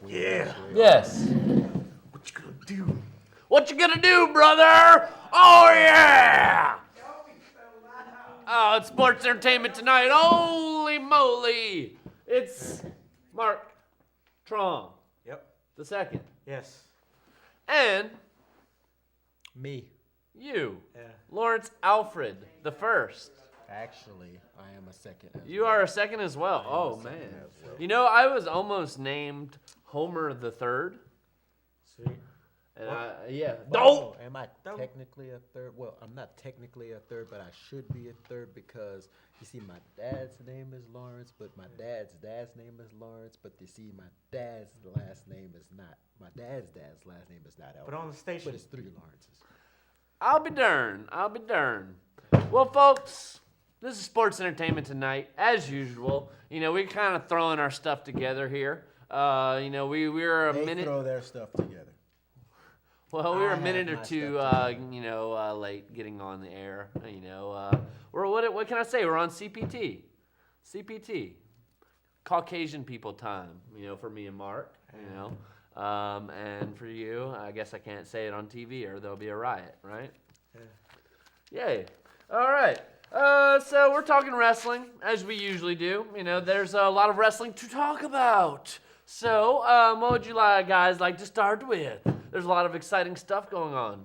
Yeah. Yes. What you gonna do? What you gonna do, brother? Oh, yeah! Oh, it's sports entertainment tonight. Holy moly! It's Mark Trong, Yep. the second. Yes. And Me. you, Yeah. Lawrence Alfred, the first. Actually, I am a second. You are a second as well. Oh, man. You know, I was almost named Homer the Third. Sweet. And yeah. Oh, am I Don't. technically a third? Well, I'm not technically a third, but I should be a third because you see, my dad's name is Lawrence, but my dad's name is Lawrence. But you see, my dad's last name is not. My dad's last name is not Alfred. But on the station. But it's 3 Lawrences. I'll be darned. Well, folks, this is sports entertainment tonight, as usual. You know, we're kind of throwing our stuff together here. You know, we're a They minute. throw their stuff together. Well, we were a I minute have or my two, stuff late getting on the air. You know, we're what can I say? We're on CPT, Caucasian people time. You know, for me and Mark. You know. And for you, I guess I can't say it on TV or there'll be a riot, right? Yeah. Yay. All right. So we're talking wrestling, as we usually do. You know, there's a lot of wrestling to talk about. So, what would you guys like to start with? There's a lot of exciting stuff going on.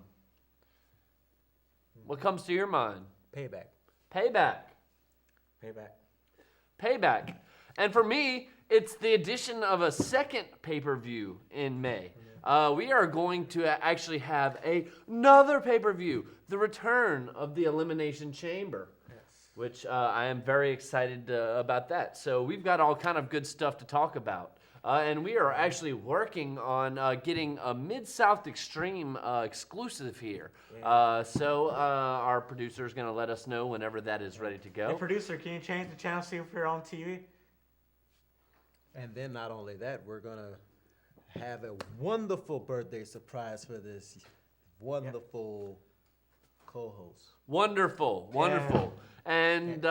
What comes to your mind? Payback. Payback. And for me, it's the addition of a second pay-per-view in May. We are going to actually have another pay-per-view, the return of the Elimination Chamber, which I am very excited about that. So we've got all kind of good stuff to talk about. And we are actually working on getting a Mid-South Extreme exclusive here. So our producer is going to let us know whenever that is ready to go. Hey, producer, can you change the channel see if we're on TV? And then not only that, we're going to have a wonderful birthday surprise for this wonderful co-host. Wonderful. And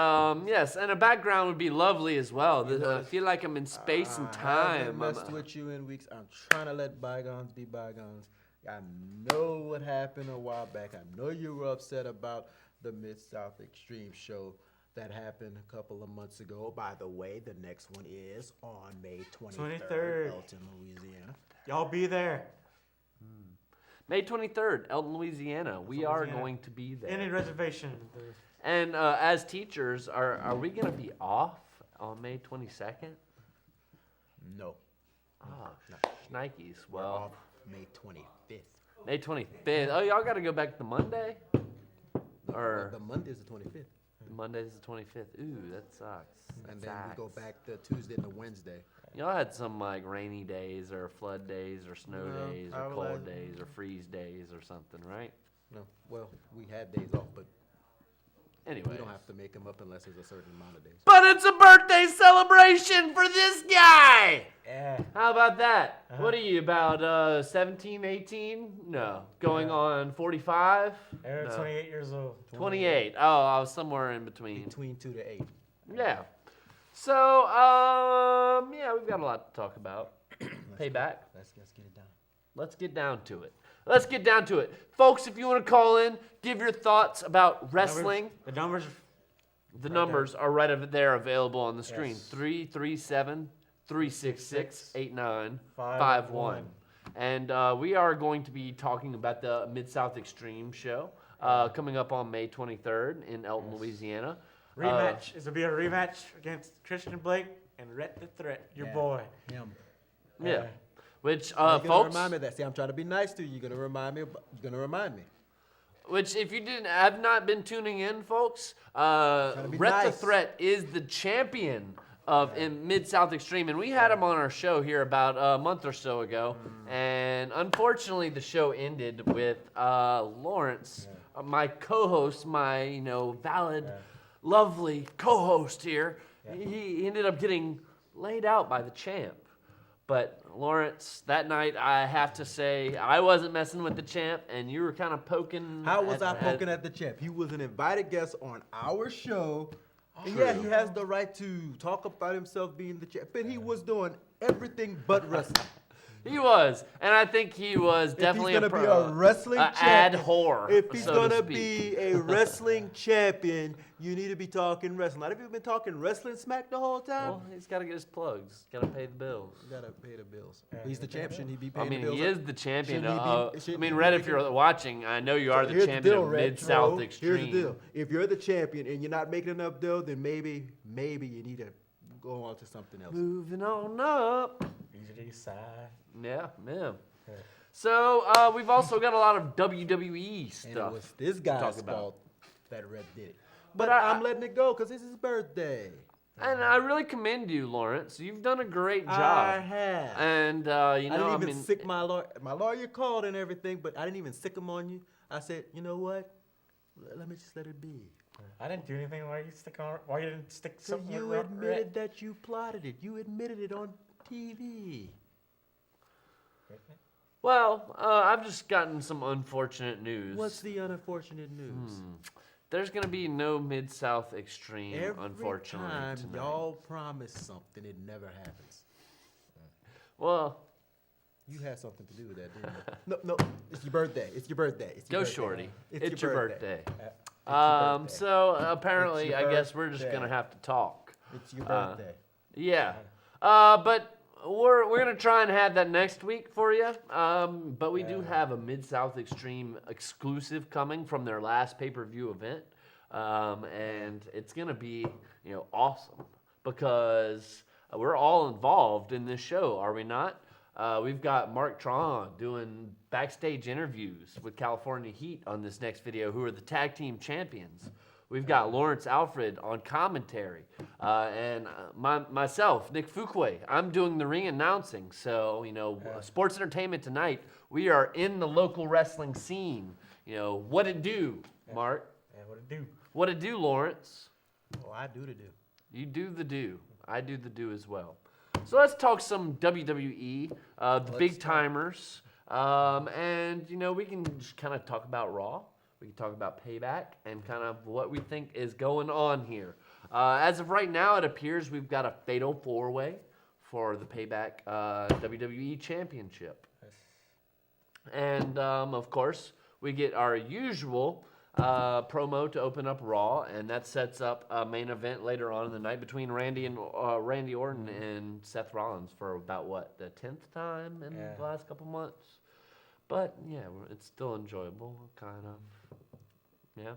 yes, and a background would be lovely as well. I feel like I'm in space and I time. haven't messed with you in weeks. I'm trying to let bygones be bygones. I know what happened a while back. I know you were upset about the Mid-South Extreme show that happened a couple of months ago. By the way, the next one is on May 23rd, Elton, Louisiana. Y'all be there. May 23rd, Elton, Louisiana. We are going to be there. Any reservation? And as teachers, are we going to be off on May 22nd? No. Oh, shnikes. We're Well, off May 25th. May 25th. Oh, y'all got to go back to Monday? Or The Monday's the 25th. Monday's the 25th. Ooh, that sucks. And then we go back to Tuesday and Wednesday. Y'all had some like rainy days or flood days or snow No, days I or would cold like- days or freeze days or something, right? No, well, we had days off, but Anyway. we don't have to make them up unless there's a certain amount of days. But it's a birthday celebration for this guy! Yeah. How about that? What are you, about 17, 18? No. Going on 45? They're No. 28 years old. 28. Oh, I was somewhere in between. Between 2 to 8. Yeah. So, yeah, we've got a lot to talk about. Payback. Let's get it done. Let's get down to it. Folks, if you want to call in, give your thoughts about wrestling. The numbers. The numbers are right over there available on the screen. Yes. 337-366-8951. And we are going to be talking about the Mid-South Extreme show coming up on May 23rd in Elton, Louisiana. Rematch. This will be a rematch against Christian Blake and Rhett the Threat, your boy. Him. Yeah. Which, You're gonna folks, remind me of that. See, I'm trying to be nice to you. You're gonna remind me. which if you have not been tuning in, folks, Rhett the nice. Threat is the champion of in Mid-South Extreme, and we had him on our show here about a month or so ago, and unfortunately the show ended with Lawrence, my co-host, my valid, lovely co-host here. He ended up getting laid out by the champ. But Lawrence, that night, I have to say, I wasn't messing with the champ, and you were kind of poking. How was I poking at the champ? He was an invited guest on our show. And yeah, he has the right to talk about himself being the champ. But he was doing everything but wrestling. He was, and I think he was definitely if he's gonna be a wrestling ad champion, whore. if he's so to gonna speak. be a wrestling champion, you need to be talking wrestling. Not if you've been talking wrestling smack the whole time. Well, he's got to get his plugs. Got to pay the bills. You gotta pay the bills. Yeah, He's the you gotta champ. pay the Shouldn't he be I paying mean, the bills? he is the champion. Shouldn't he be- I shouldn't mean, he Red, be if you're watching, I know you are the Here's champion deal, of Retro. Mid-South Extreme. Here's the deal. If you're the champion and you're not making enough dough, then maybe you need to go on to something else. Moving on up. Easy side. Yeah. Yeah. So we've also got a lot of WWE And stuff. it was this talk guy's about. fault that Red did it. But But I- I'm letting it go because it's his birthday. And I really commend you, Lawrence. You've done a great I job. have. And you I know, didn't I even mean, sick my lawyer. My lawyer called and everything, but I didn't even sick him on you. I said, you know what? Let me just let it be. I didn't do anything. Why you didn't stick So something? you with admitted that you plotted it. You admitted it on TV. well, I've just gotten some unfortunate news. What's the unfortunate news? There's gonna be no Mid-South Extreme, Every unfortunately. time tonight. y'all promise something, it never happens. Well, You had something to do with that, didn't you? No, it's your birthday. It's your birthday. It's your go birthday. shorty. It's It's your your birthday. birthday. your birthday. So apparently, It's your I guess we're just birthday. gonna have to talk. It's your birthday. Yeah. But we're gonna try and have that next week for you. But we do have a Mid-South Extreme exclusive coming from their last pay-per-view event, and it's gonna be awesome because we're all involved in this show, are we not? We've got Mark Tron doing backstage interviews with California Heat on this next video, who are the tag team champions. We've got Lawrence Alfred on commentary, and myself, Nick Fuquay. I'm doing the ring announcing. So, Sports Entertainment Tonight, we are in the local wrestling scene. What it do, Mark? Yeah, what it do? What it do, Lawrence? Oh, I do to do. You do the do. I do the do as well. So let's talk some WWE, the big timers, and we can just kind of talk about Raw. We can talk about Payback and kind of what we think is going on here. As of right now, it appears we've got a fatal four-way for the Payback WWE Championship. And, of course, we get our usual promo to open up Raw, and that sets up a main event later on in the night between Randy Orton and Seth Rollins for about, the 10th time in the last couple months? But, yeah, it's still enjoyable, kind of. Yeah.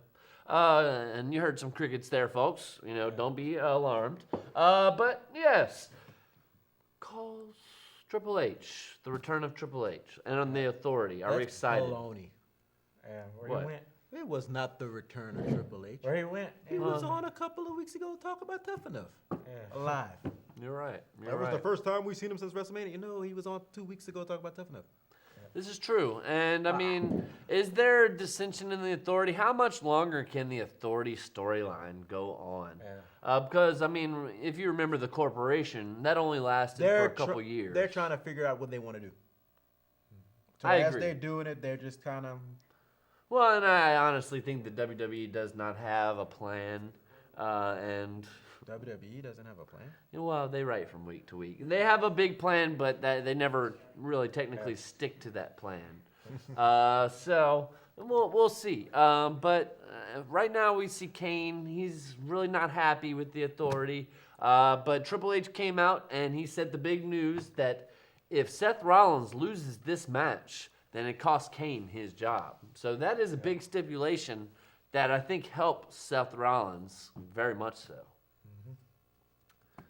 And you heard some crickets there, folks. Don't be alarmed. But, yes. Calls Triple H, the return of Triple H, and on the Authority. Are we That's excited? baloney. Yeah, where What? he went? It was not the return of Triple H. Where he went? He was on a couple of weeks ago to talk about Tough Enough. Yeah. Alive. You're right. That was the first time we've seen him since WrestleMania. He was on 2 weeks ago talking about Tough Enough. This is true. And, I mean, is there dissension in the Authority? How much longer can the Authority storyline go on? Yeah. Because, I mean, if you remember the corporation, that only lasted for a couple years. They're trying to figure out what they want to do. So I as agree. they're doing it, they're just kind of... Well, and I honestly think that WWE does not have a plan. And, WWE doesn't have a plan. well, they write from week to week. They have a big plan, but they never really technically stick to that plan. So we'll see. But right now we see Kane. He's really not happy with the Authority. But Triple H came out and he said the big news that if Seth Rollins loses this match, then it costs Kane his job. So that is a big stipulation that I think helps Seth Rollins very much so.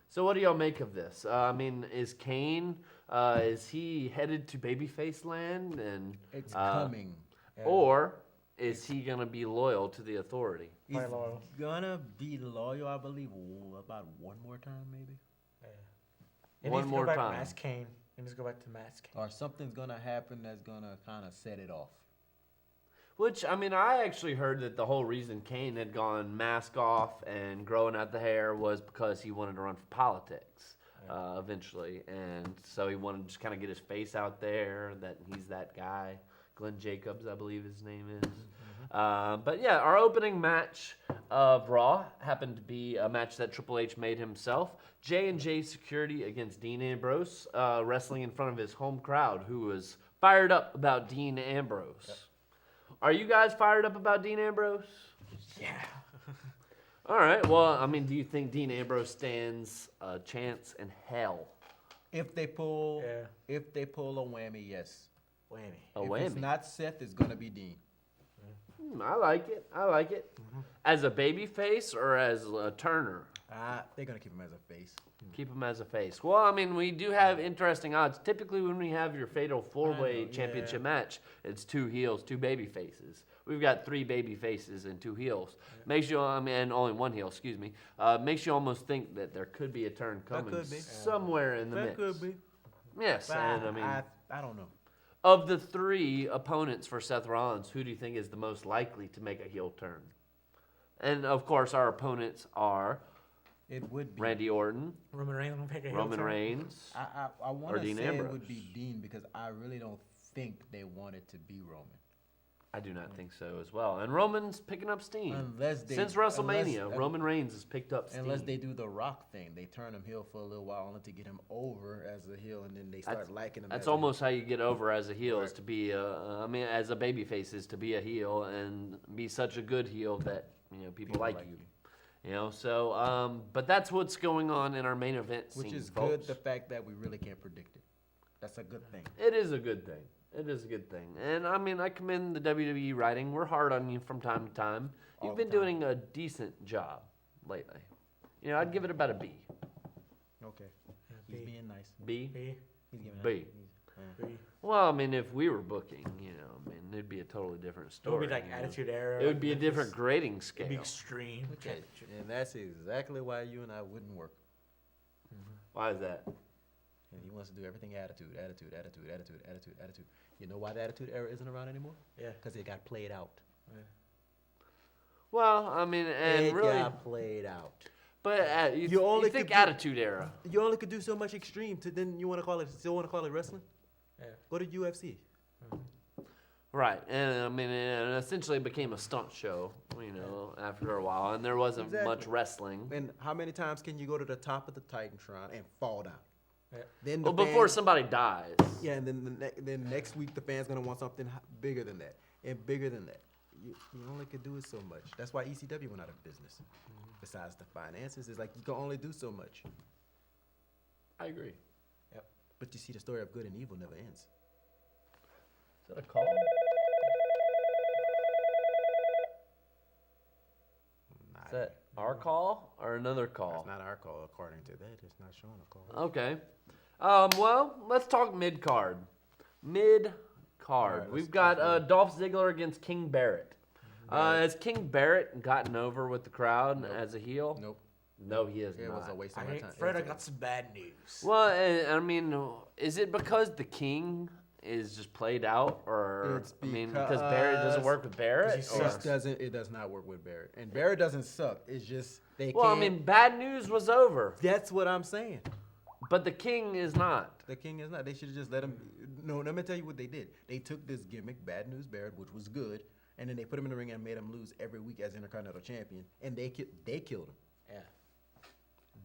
So what do y'all make of this? I mean, is Kane, is he headed to babyface land? And It's coming. Or is he going to be loyal to the Authority? He's Probably loyal. gonna be loyal, I believe, about one more time, maybe. He One needs to more go back time. To Mass Kane. He needs to go back to Mass Kane. Or something's gonna happen that's gonna kind of set it off. Which, I mean, I actually heard that the whole reason Kane had gone mask off and growing out the hair was because he wanted to run for politics eventually. And so he wanted to just kind of get his face out there, that he's that guy. Glenn Jacobs, I believe his name is. But yeah, our opening match of Raw happened to be a match that Triple H made himself. J&J Security against Dean Ambrose, wrestling in front of his home crowd, who was fired up about Dean Ambrose. Yep. Are you guys fired up about Dean Ambrose? Yeah. All right. Well, I mean, do you think Dean Ambrose stands a chance in hell? If they pull a whammy, yes. Whammy. A If whammy. it's not Seth, it's gonna be Dean. I like it. As a baby face or as a Turner? They're gonna keep him as a face. Keep him as a face. Well, I mean, we do have interesting odds. Typically, when we have your fatal four-way championship match, it's 2 heels, 2 baby faces. We've got 3 baby faces and 2 heels. Makes you, and only 1 heel, excuse me. Makes you almost think that there could be a turn coming somewhere in the mix. That could be. Yes, and I mean, I don't know. of the 3 opponents for Seth Rollins, who do you think is the most likely to make a heel turn? And of course, our opponents are It would be Randy Orton, Roman Reigns will make a heel Roman turn. Reigns. I want to Dean say Ambrose. it would be Dean because I really don't think they want it to be Roman. I do not think so as well. And Roman's picking up steam. Since WrestleMania, Roman Reigns has picked up steam. Unless they do the Rock thing. They turn him heel for a little while only to get him over as a heel, and then they start liking him. That's almost how you get over as a heel, is to be as a babyface, is to be a heel and be such a good heel that people like you. So but that's what's going on in our main event scene, Which is folks. good, the fact that we really can't predict it. That's a good thing. It is a good thing. It is a good thing. And I mean, I commend the WWE writing. We're hard on you from time to time. You've been doing a decent job lately. I'd give it about a B. Okay. He's being nice. B? B. He's giving B. B. Well, I mean, if we were booking, it'd be a totally different It story. would be like Attitude Era. It would be a different grading scale. It'd be extreme. Okay. And that's exactly why you and I wouldn't work. Why is that? And he wants to do everything attitude. You know why the Attitude Era isn't around anymore? Yeah. Because it got played out. Well, I mean, and it really, got played out. but You only think could do- Attitude Era. You only could do so much extreme. Then you want to call it wrestling? Yeah. Go to UFC. Right, and I mean, it essentially became a stunt show, after a while, and there wasn't much wrestling. And how many times can you go to the top of the Titantron and fall down? Yeah. Then Well, before somebody dies. Yeah, and then next week the fans gonna want something bigger than that and bigger than that. You only could do it so much. That's why ECW went out of business. Besides the finances, it's like you can only do so much. I agree. Yep. But you see, the story of good and evil never ends. Is that a call? Is that our call or another call? That's not our call, according to that. It's not showing a call. Okay. Well, let's talk mid-card. Mid-card. All right, We've let's got go for it. Dolph Ziggler against King Barrett. Has King Barrett gotten over with the crowd as a heel? Nope. No, he has It not. was a waste I of my think time. Fred, I got some bad news. Well, I mean, is it because the King is just played out, or It's because Barrett doesn't work with Barrett? Because he or- sucks. It does not work with Barrett. And Barrett doesn't suck. It's just they Well, I can't. mean, bad news was over, That's what I'm saying. but the King is not. The King is not. They should have just let him. No, let me tell you what they did. They took this gimmick, Bad News Barrett, which was good, and then they put him in the ring and made him lose every week as Intercontinental Champion, and they killed him. Yeah.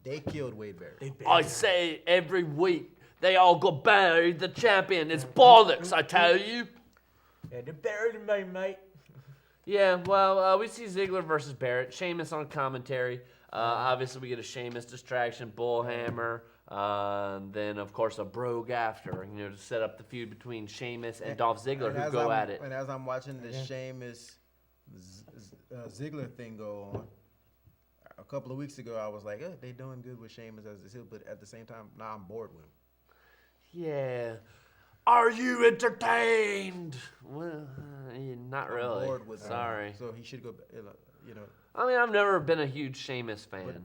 They killed Wade Barrett. They I say every week they all go bury the champion. It's bollocks, I tell you. Yeah, they buried me, mate. Yeah, well, we see Ziggler versus Barrett. Sheamus on commentary. Obviously, we get a Sheamus distraction, Bullhammer. Then, of course, a Brogue after, to set up the feud between Sheamus and Dolph Ziggler, who go at it. And as I'm watching the Sheamus Ziggler thing go on, a couple of weeks ago, I was like, they doing good with Sheamus as this heel, but at the same time, now I'm bored with him. Yeah. Are you entertained? Well, not I'm really. bored with him. Sorry. So he should go, I mean, I've never been a huge Sheamus fan. But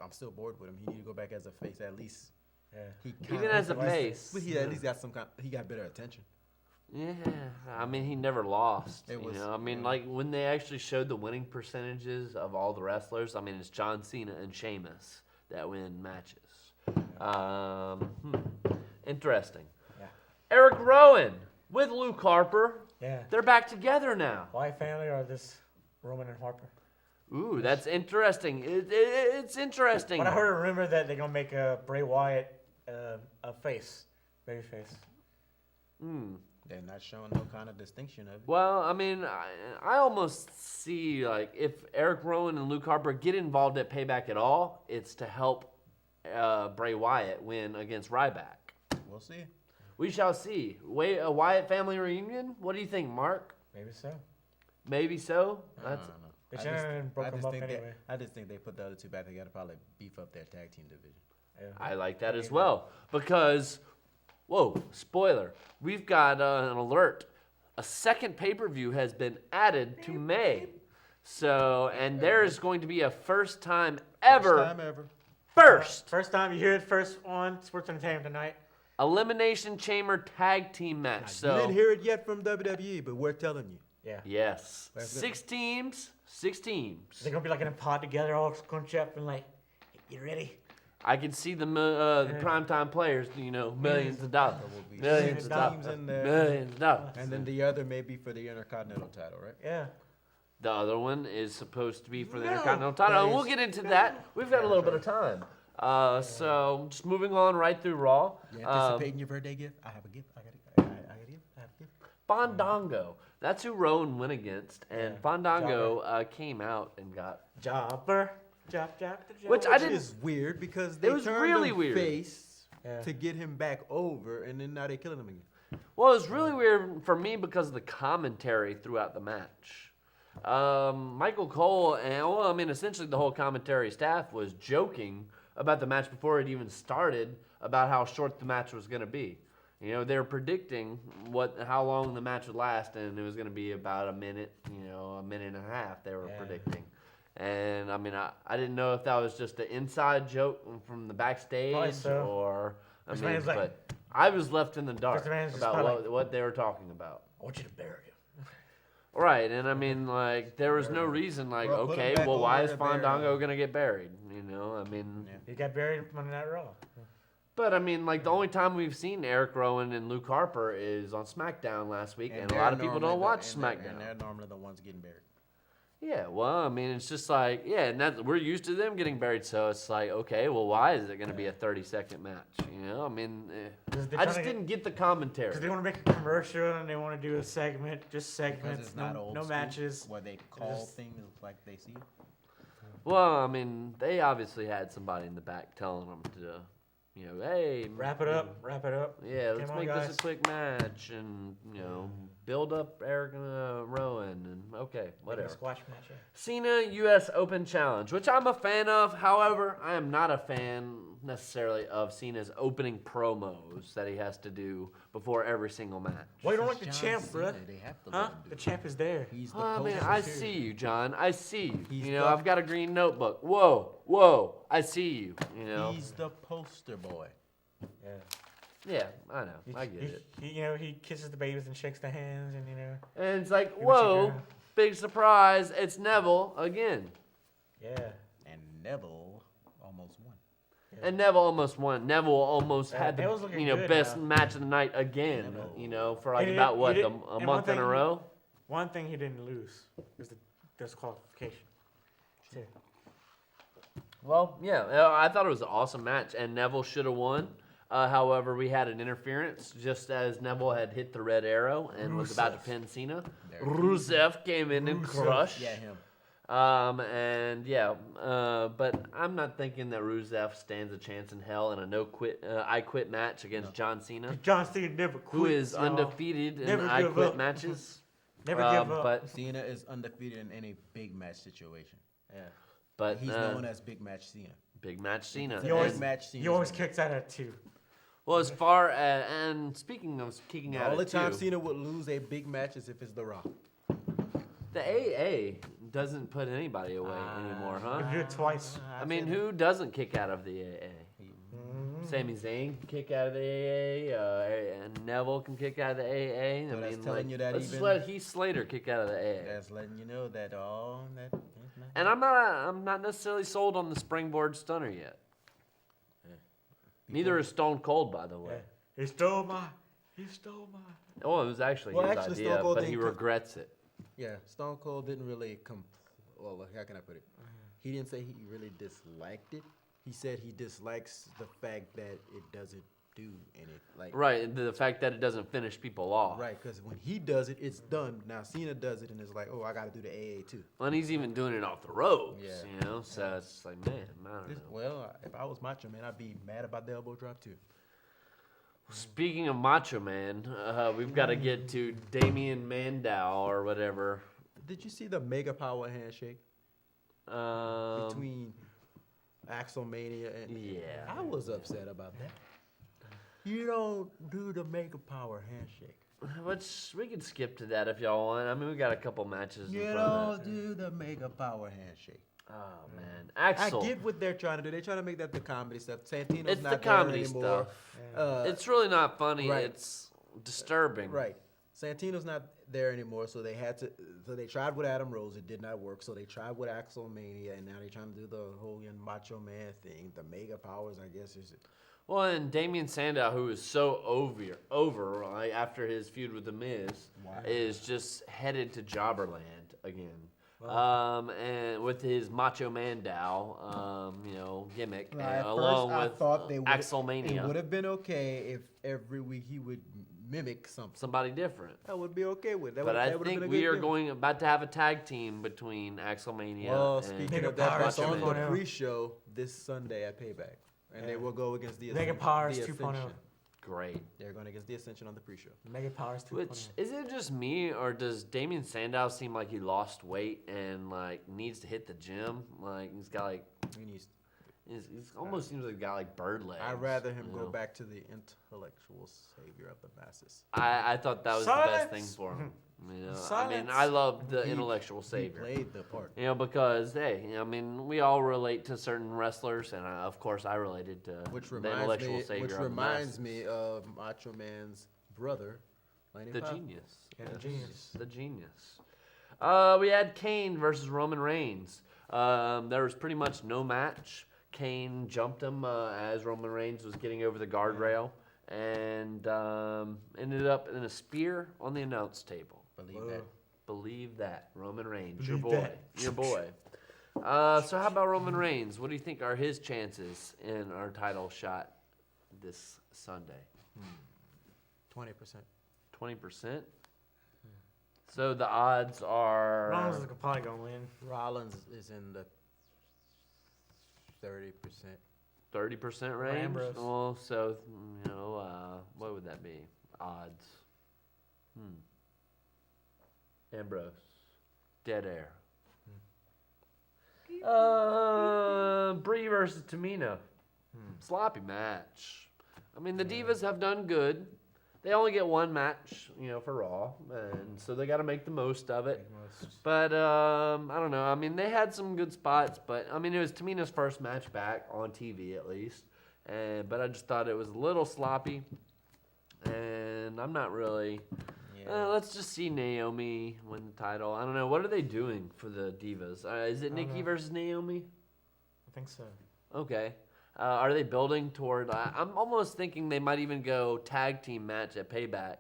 I'm still bored with him. He need to go back as a face at least. Yeah. Even as a face. But he at least got he got better attention. Yeah, I mean, he never lost. It was- I mean, like when they actually showed the winning percentages of all the wrestlers, I mean, it's John Cena and Sheamus that win matches. Interesting. Yeah. Eric Rowan with Luke Harper Yeah. They're back together now. Wyatt family or this Roman and Harper? Ooh, that's interesting. It's interesting. But I heard a rumor that they're gonna make Bray Wyatt a face, baby face. They're not showing no kind of distinction of it. Well, I mean, I almost see, like, if Eric Rowan and Luke Harper get involved at Payback at all, it's to help Bray Wyatt win against Ryback. We'll see. We shall see. A Wyatt family reunion? What do you think, Mark? Maybe so. Maybe so? I don't know. They shouldn't broke them up anyway. I just think they put the other two back together, probably beef up their tag team division. Yeah. I like that as well. Because, whoa, spoiler. We've got an alert. A second pay-per-view has been added to May. So, and there's going to be a first time ever. First time ever. First time you hear it first on Sports Entertainment tonight. Elimination Chamber tag team match. So You didn't hear it yet from WWE, but we're telling you. Yeah. yes, 6 teams. 6 teams. They're gonna be like in a pod together, all scrunched up and like, you ready? I can see the primetime players. Millions of dollars, There will be millions six of dollars, teams in there. millions of dollars. And then the other may be for the Intercontinental title, right? Yeah. The other one is supposed to be for the No, Intercontinental title. that And we'll is- get into that. We've got a little bit of time. So just moving on right through Raw. You anticipating your birthday gift? I have a gift. I got a gift. I have a gift. Fandango. That's who Rowan went against. And Yeah. Fandango came out and got... Jobber. Jop. Which I Which didn't... is weird because they was turned really him weird. face Yeah. to get him back over, and then now they're killing him again. Well, it was really weird for me because of the commentary throughout the match. Michael Cole and, essentially the whole commentary staff was joking about the match before it even started about how short the match was going to be. They were predicting how long the match would last, and it was going to be about a minute, a minute and a half they were predicting. And, I didn't know if that was just an inside joke from the backstage Probably so. or... This man's like- but I was left in the dark This man's just about probably- what they were talking about. I want you to bury him. Right, and there was no reason, Well, put him okay, back well, why over is and bury him. Fandango going to get buried? He got buried on that Raw. But, the only time we've seen Eric Rowan and Luke Harper is on SmackDown last week, and a lot of people don't watch SmackDown. And they're normally the ones getting buried. Yeah, well, it's just like, and we're used to them getting buried, so it's like, okay, well, why is it going to be a 30-second match? I just didn't get the commentary. Because they want to make a commercial and they want to do a segment, just Because segments, it's not old no school, matches. where they call just- things like they see. Well, they obviously had somebody in the back telling them to, hey. Wrap it up. Yeah, let's Come on, make guys. this a quick match and, build up Eric Rowan and, okay, Make it a whatever. squash match. Yeah. Cena U.S. Open Challenge, which I'm a fan of. However, I am not a fan necessarily of Cena's opening promos that he has to do before every single match. Why you don't like the John champ, Cena, bro? They have to Huh? let him do The it. champ is there. He's the Oh, man, poster I too. see you, John. I see you. He's I've got a green notebook. Whoa, I see you. He's the poster boy. Yeah. Yeah, I know. I get it. He kisses the babies and shakes their hands, and And it's like, Give it to whoa, girl. big surprise. It's Neville again. yeah. And Neville almost won. And Neville almost won. Neville almost had the Neville's looking good best now. match of the night again. Neville. For like And he- about what he a did- and one month in thing a row. One thing he didn't lose was the disqualification. Too. Well, yeah, I thought it was an awesome match, and Neville should have won. However, we had an interference just as Neville had hit the red arrow and was about to pin Cena. There. Rusev came in and crushed. Yeah, him. But I'm not thinking that Rusev stands a chance in hell in a I quit match against John Cena, John Cena never quits. who is y'all. undefeated in Never I give quit up. matches. Never give up. But Cena is undefeated in any big match situation. but He's known as Big Match Cena. big match Cena. He He always, Big match Cena's he always winning. kicks out at 2. Well, as far as, and speaking of kicking The out only at time two, Cena would lose a big match is if it's The Rock. the AA doesn't put anybody away anymore, huh? You do it twice. Who doesn't kick out of the AA? Sami Zayn can kick out of the AA, and Neville can kick out of the AA. So that's telling you that let's just even- let Heath Slater kick out of the AA. That's letting you know that all that. And I'm not necessarily sold on the springboard stunner yet. Neither is Stone Cold, by the way. He stole my He stole my. Oh, it was actually Well, his actually, idea, Stone Cold but he didn't regrets it. Yeah, Stone Cold didn't really well, how can I put it? He didn't say he really disliked it. He said he dislikes the fact that it doesn't do anything. Like Right, the fact that it doesn't finish people off. right, because when he does it, it's done. Now Cena does it, and it's like, oh, I got to do the AA too. Well, and he's even doing it off the ropes, Yeah. you know? So it's like, man, I don't know. Well, if I was Macho Man, I'd be mad about the elbow drop too. Speaking of Macho Man, we've got to get to Damian Mandow or whatever. Did you see the Mega Power handshake between Axelmania and? Yeah. I was upset about that. You don't do the Mega Power handshake. Which we could skip to that if y'all want. I mean, we got a couple matches. You in front of don't do the Mega Power handshake. Oh man, Axel. I get what they're trying to do. They're trying to make that the comedy stuff. Santino's It's not the there comedy anymore. stuff. It's really not funny. right. It's disturbing. Right. Santino's not there anymore, so they had to. So they tried with Adam Rose. It did not work. So they tried with Axelmania, and now they're trying to do the whole Macho Man thing. The Mega Powers, I guess, is. Well, and Damian Sandow, who is so over like, after his feud with The Miz, is just headed to Jobberland again. And with his Macho Mandow, gimmick, At along first, I with thought they would. It Axelmania, would have been okay if every week he would mimic something. somebody different. That would be okay with. That But would, I that would have think been a we good are gimmick. about to have a tag team between Axelmania Well, and speaking Mega of that, Powers that's on the 2.0. pre-show this Sunday at Payback, and they will go against the Mega Ascension. Powers the 2.0. Ascension. Great. They're going against the Ascension on the pre-show. Mega Powers 2.0. Which is it just me, or does Damian Sandow seem like he lost weight and like needs to hit the gym? Like he's got like He needs. he's almost seems like a guy like bird legs. I'd rather him you go know? back to the intellectual savior of the masses. I thought that was the best thing Silence! for him. You know, I Silence! mean, I love the He- intellectual He savior. played the part. You know, because hey, I mean, we all relate to certain wrestlers, and of course, I related to Which the reminds intellectual me. savior. Which of the reminds masses. me of Macho Man's brother, Lanny The Power. genius. Yeah, the Yes, genius. The genius. We had Kane versus Roman Reigns. There was pretty much no match. Kane jumped him as Roman Reigns was getting over the guardrail and ended up in a spear on the announce table. Believe that. Believe that. Roman Reigns, Believe your boy. that. Your boy. So how about Roman Reigns? What do you think are his chances in our title shot this Sunday? 20%. 20%? So the odds are... Rollins is probably going to win. Rollins is in the 30%. 30% range? Ambrose. Well, so, what would that be? Odds. Ambrose. Dead air. Brie versus Tamina. Sloppy match. I mean, the Divas have done good. They only get one match, for Raw, and so they got to make the most of it. But I don't know. I mean, they had some good spots, but I mean, it was Tamina's first match back on TV at least. But I just thought it was a little sloppy, and I'm not really. Let's just see Naomi win the title. I don't know. What are they doing for the Divas? Is it Nikki versus Naomi? I think so. Okay. Are they building toward? I'm almost thinking they might even go tag team match at Payback,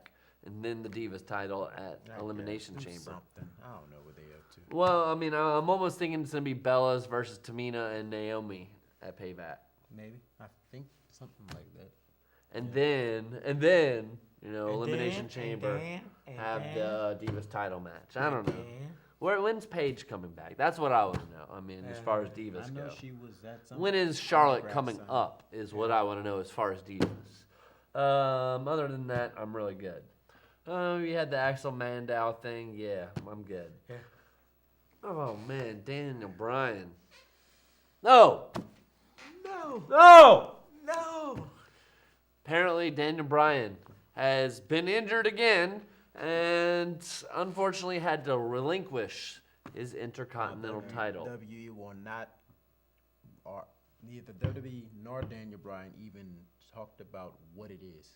and then the Divas title at Elimination Chamber. Something. I don't know what they up to. Well, I mean, I'm almost thinking it's gonna be Bellas versus Tamina and Naomi at Payback, Maybe. I think something like that. and then Elimination Chamber And have then, the Divas title match. I don't know. and When's Paige coming back? That's what I want to know. I mean, as far as Divas I know go. she was at some. When is Charlotte autograph coming signing. up is what I want to know as far as Divas. Other than that, I'm really good. You had the Axel Mandow thing. Yeah, I'm good. Yeah. Oh, man, Daniel Bryan. No! No! No! No! Apparently, Daniel Bryan has been injured again and unfortunately had to relinquish his Intercontinental title. WWE will not, or neither WWE nor Daniel Bryan even talked about what it is.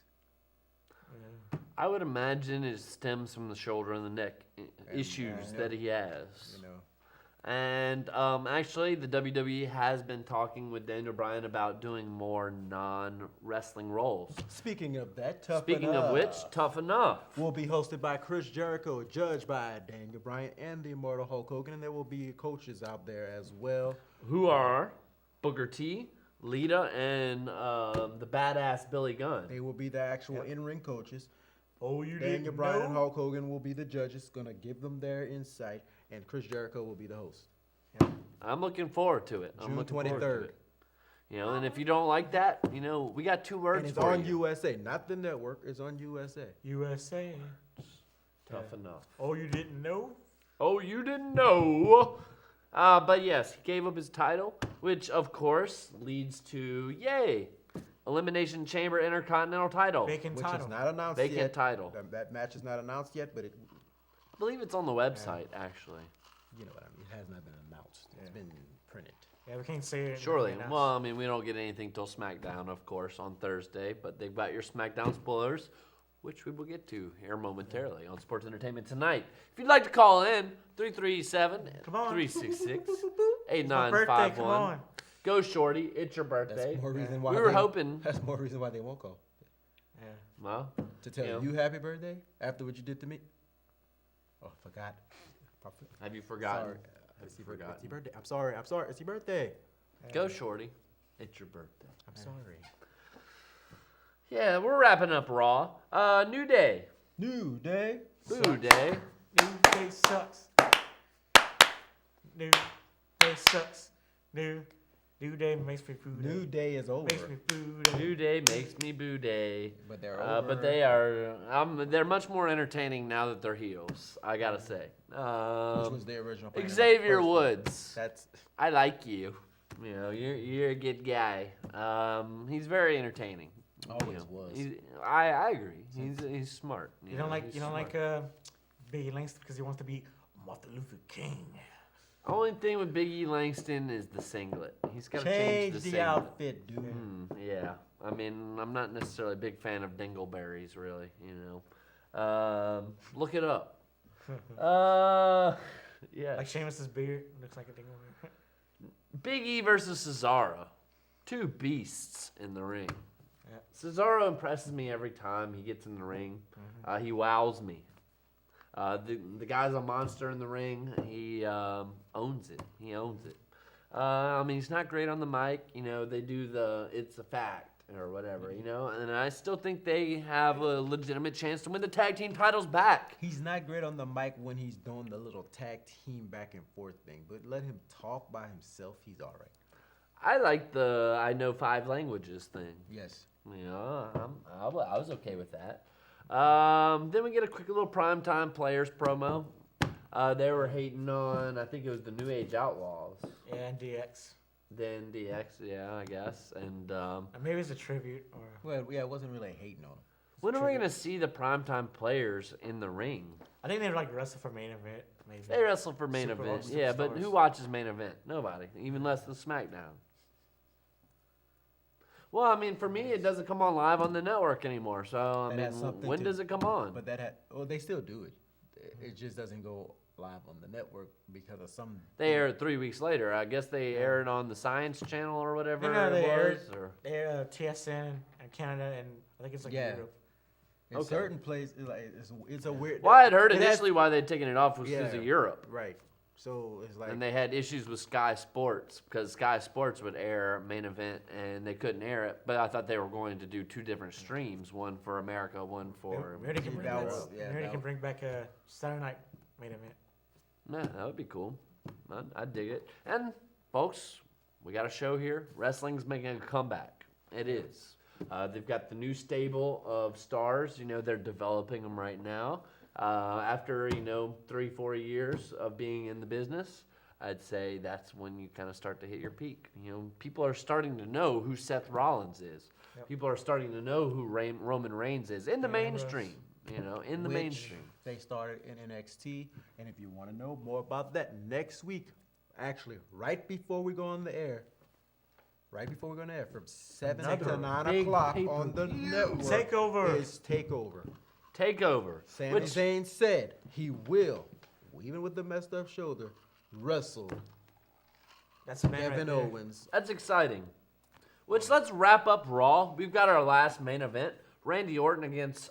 I would imagine it stems from the shoulder and the neck issues I know. that he has. And actually, the WWE has been talking with Daniel Bryan about doing more non-wrestling roles. Speaking of that, Tough Speaking Enough of which, Tough Enough. will be hosted by Chris Jericho, judged by Daniel Bryan and the Immortal Hulk Hogan, and there will be coaches out there as well. Who are Booker T, Lita, and the badass Billy Gunn. They will be the actual in-ring coaches. Oh, you Daniel didn't Bryan know? and Hulk Hogan will be the judges, gonna give them their insight, and Chris Jericho will be the host. I'm looking forward to it. I'm June looking forward to 23rd. it. You know, and if you don't like that, you know, we got 2 words And it's for on you. USA, not the network. It's on USA. USA. Tough enough. Oh, you didn't know? Oh, you didn't know. But yes, he gave up his title, which of course leads to yay, Elimination Chamber Intercontinental title. Vacant Which title. is not announced Vacant yet. title. That match is not announced yet, but I believe it's on the website actually. you know what I mean. It has not been announced. It's been printed. Yeah, we can't say it. Surely. right now. Well, I mean, we don't get anything till SmackDown, of course, on Thursday, but they've got your SmackDown spoilers, which we will get to here momentarily on Sports Entertainment Tonight. If you'd like to call in, 337-366-8951. It's my birthday, come on. Go, Shorty. It's your That's birthday. more reason why We were they- hoping. That's more reason why they won't call. Yeah. Well, To tell Yeah. you happy birthday after what you did to me. Oh, I forgot. have you forgotten? Sorry. Have It's you your forgotten? birthday. I'm sorry. I'm sorry. It's your birthday. Go, Shorty. It's your birthday. I'm sorry. Yeah, we're wrapping up Raw. New Day. New day. Boo Day. New day sucks. New day sucks. New day makes me boo. New day is over. Makes me boo. Day. New Day makes me Boo Day. But they're over. But they are. They're much more entertaining now that they're heels. I gotta say. Which was the original plan. Xavier First one. Woods. That's I like you. You know, you're a good guy. He's very entertaining. Always You know, was. I agree. He's smart. You don't like he's you don't smart. like Biggie Langston because he wants to be Martin Luther King. Only thing with Big E Langston is the singlet. He's got to change change the singlet. outfit, dude. Yeah. I mean, I'm not necessarily a big fan of dingleberries, really. You know, look it up. Yeah. Like Sheamus's beard looks like a ding. Big E versus Cesaro. 2 beasts in the ring. Yeah. Cesaro impresses me every time he gets in the ring. He wows me. The guy's a monster in the ring. He owns it. He owns it. I mean, he's not great on the mic. You know, they do the it's a fact or whatever, you know. And I still think they have a legitimate chance to win the tag team titles back. He's not great on the mic when he's doing the little tag team back and forth thing, but let him talk by himself. He's all right. I like the I know 5 languages thing. Yes. You know, I was okay with that. Then we get a quick little primetime players promo. They were hating on, I think it was the New Age Outlaws. Yeah, and DX. Then DX, yeah, I guess. And Or maybe it's a tribute or. Well, yeah, it wasn't really hating on him. when are we going to see the primetime players in the ring? I think they like wrestle for main event. Maybe. They wrestle for main Super- event. or Yeah, but superstars. who watches main event? Nobody. Even less than SmackDown. Well, I mean, for me, it doesn't come on live on the network anymore. So, I That mean, has something when to- does it come on? But that had, well, they still do it. It just doesn't go live on the network because of some. They air it 3 weeks later. I guess they air it on the Science Channel or whatever No, they it air was. Or They're TSN and Canada and I think it's like Yeah. Europe. In Okay. certain places, like it's a weird. well, I had heard it has- initially why they'd taken it off was because Yeah. of Europe. Right. So it's like. And they had issues with Sky Sports because Sky Sports would air main event and they couldn't air it. But I thought they were going to do 2 different streams, one for America, one for. We already can bring That back. was- yeah, we already that can was- bring back a Saturday night main event. Yeah, that would be cool. I'd dig it. And folks, we got a show here. Wrestling's making a comeback. It is. They've got the new stable of stars. You know, they're developing them right now. After 3-4 years of being in the business, I'd say that's when you kind of start to hit your peak. You know, people are starting to know who Seth Rollins is. Yep. People are starting to know who Roman Reigns is in the Yeah, Ambrose. mainstream. You know, in the which mainstream. They started in NXT, and if you want to know more about that, next week, actually, right before we go on the air, from 7 Another to 9 big o'clock on the pay-per-view. network Takeover. is Takeover. Takeover. Sami Which Zayn said he will, even with the messed up shoulder, wrestle That's a man Kevin right there. Owens. That's exciting. Which, let's wrap up Raw. We've got our last main event. Randy Orton against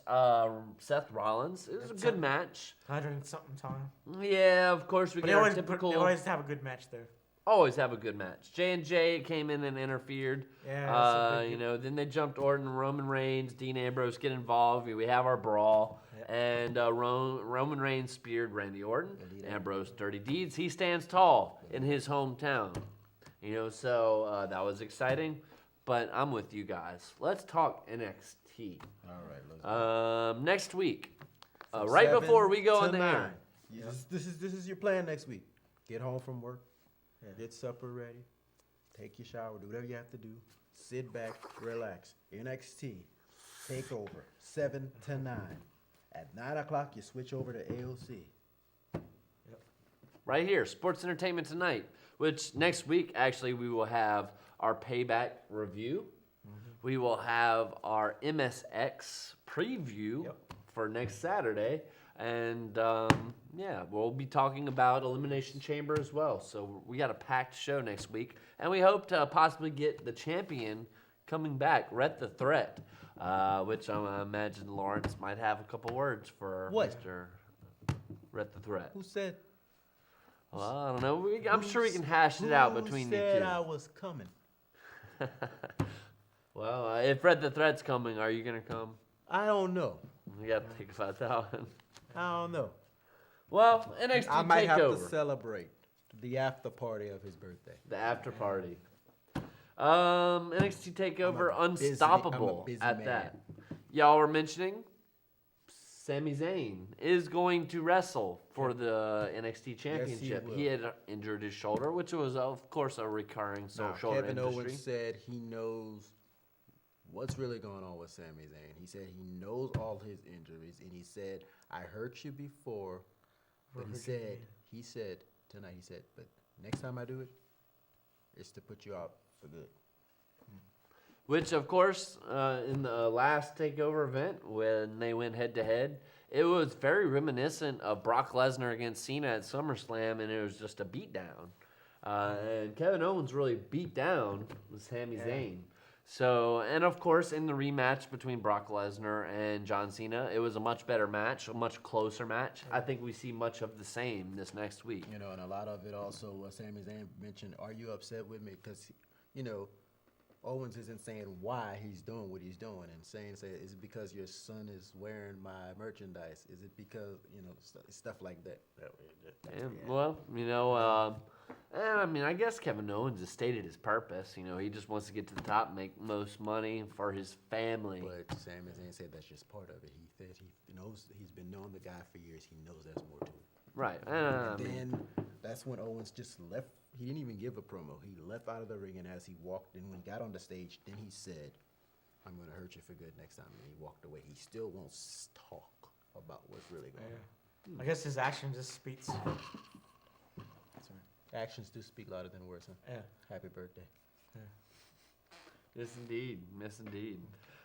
Seth Rollins. It was a good match. 100-something time. Yeah, of course we But get our typical. they always have a good match there. Always have a good match. J&J came in and interfered. Yeah, that's a big- You know, then they jumped Orton, Roman Reigns, Dean Ambrose get involved. We have our brawl. Yep. And Roman Reigns speared Randy Orton. Ambrose, dirty deeds. He stands tall in his hometown. You know, so that was exciting. But I'm with you guys. Let's talk NXT. All right, let's go. Next week, From right 7 before we go to on the 9. air. This is your plan next week. Get home from work, get supper ready, take your shower, do whatever you have to do. Sit back, relax. NXT Takeover 7 to 9. At 9 o'clock, you switch over to AOC. Right here, Sports Entertainment Tonight, which next week, actually, we will have our Payback review. We will have our MSX preview for next Saturday. And, yeah, we'll be talking about Elimination Chamber as well. So we got a packed show next week. And we hope to possibly get the champion coming back, Rhett the Threat, which I imagine Lawrence might have a couple words for What? Mr. Rhett the Threat. Who said? Well, I don't know. I'm sure we can hash it out between you Who said two. I was coming? Well, if Red the Threat's coming, are you going to come? I don't know. We got to think about that one. I don't know. Well, NXT I might have to TakeOver. celebrate the after party of his birthday. The after party. NXT TakeOver I'm a busy- Unstoppable I'm a busy at man. that. Y'all were mentioning Sami Zayn is going to wrestle for the NXT Championship. will. He had injured his shoulder, which was, of course, a recurring shoulder Kevin industry. Owens said he knows what's really going on with Sami Zayn. He said he knows all his injuries, and he said, "I hurt you before," but he said tonight, but next time I do it, it's to put you out for good. Which, of course, in the last TakeOver event, when they went head-to-head, it was very reminiscent of Brock Lesnar against Cena at SummerSlam, and it was just a beatdown. And Kevin Owens really beat down with Sami Zayn. So, and of course, in the rematch between Brock Lesnar and John Cena, it was a much better match, a much closer match. I think we see much of the same this next week. You know, and a lot of it also, Sami Zayn mentioned, "Are you upset with me?" Because, you know, Owens isn't saying why he's doing what he's doing, and say, "Is it because your son is wearing my merchandise? Is it because, you know, stuff like that?" And, well, you know, I mean, I guess Kevin Owens has stated his purpose. You know, he just wants to get to the top, make most money for his family. But Sami Zayn said that's just part of it. He said he knows, he's been knowing the guy for years. He knows there's more to it. Right. And then that's when Owens just left. He didn't even give a promo. He left out of the ring, and as he walked in, when he got on the stage, then he said, "I'm going to hurt you for good next time." And he walked away. He still won't talk about what's really going on. I guess his action just speaks. Actions do speak louder than words, huh? Yeah. Happy birthday. Yes, indeed. Yes, indeed.